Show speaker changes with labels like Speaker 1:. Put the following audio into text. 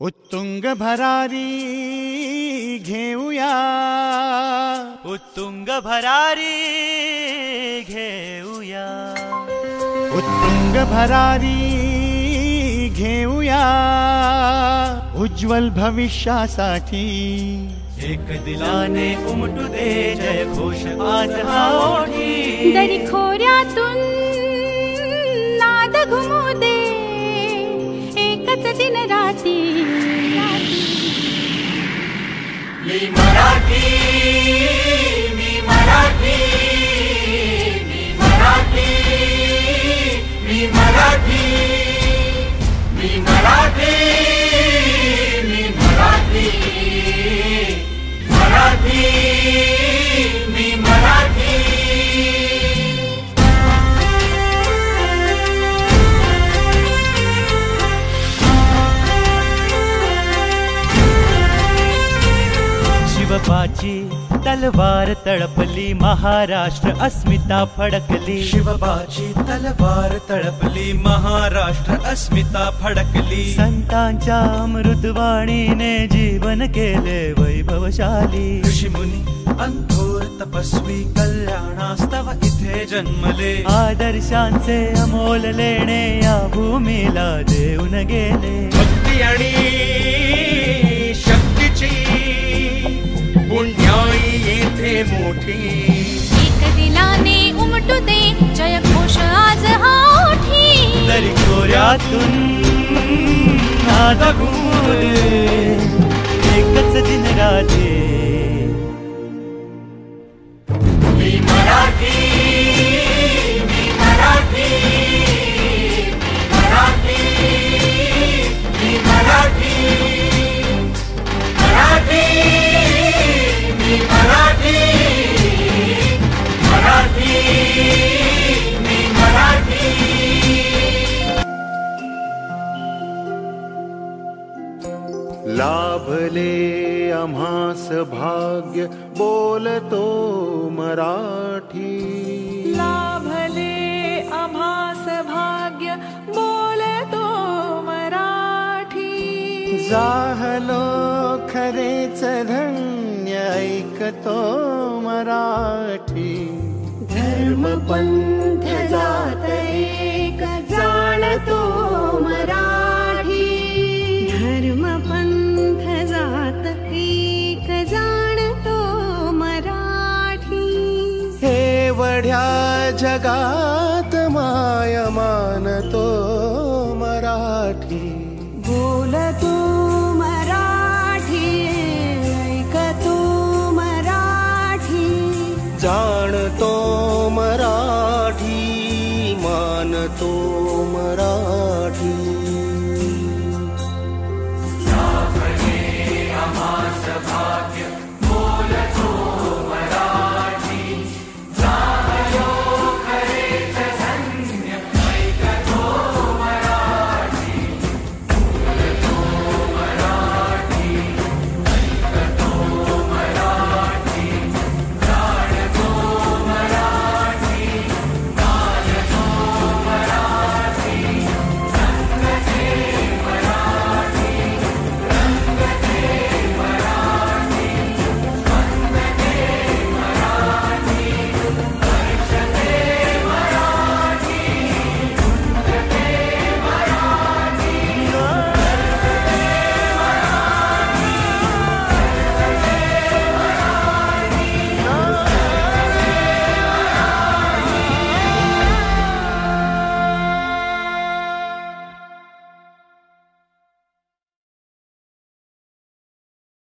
Speaker 1: उत्तुंग भरारी घेऊया,
Speaker 2: उत्तुंग भरारी घेऊया,
Speaker 1: उत्तुंग भरारी घेऊया, उज्ज्वल भविष्यासाठी
Speaker 2: एक दिलाने उमटू दे जय घोष आज हा ओठी।
Speaker 3: दरी खोऱ्यातून नाद घुमू दे एकच दिन राती।
Speaker 2: मी मराठी, मी मराठी, मी मराठी, मी मराठी, मी मराठी, मी मराठी, मराठी, मी मराठी। शिवबाची तलवार तळपली, महाराष्ट्र अस्मिता फडकली।
Speaker 4: शिवबाची तलवार तळपली, महाराष्ट्र अस्मिता फडकली।
Speaker 2: संतांच्या अमृतवाणीने जीवन केले वैभवशाली।
Speaker 4: ऋषीमुनी अंथोर तपस्वी कल्याणास्तव इथे जन्मले।
Speaker 2: आदर्शांचे अमोल लेणे या भूमीला देऊन गेले।
Speaker 4: भक्ती आणि शक्तीची पुण्याई येथे मोठी।
Speaker 3: एक दिलाने उमटू दे जय घोष आज हा ओठी।
Speaker 2: दरी खोऱ्यातून नाद घुमू दे एकच दिन राती। मी मराठी, मी मराठी, मी मराठी, मी मराठी, मराठी, मी मराठी, मराठी, मी मराठी।
Speaker 1: लाभले आम्हास भाग्य बोलतो मराठी।
Speaker 5: लाभले आम्हास भाग्य बोलतो मराठी।
Speaker 1: जाहलो खरेच धन्य ऐकतो मराठी।
Speaker 3: धर्म पंथ जात एक जाणतो मराठी। धर्म पंथ जात एक जाणतो मराठी।
Speaker 1: हे वढ्या जगा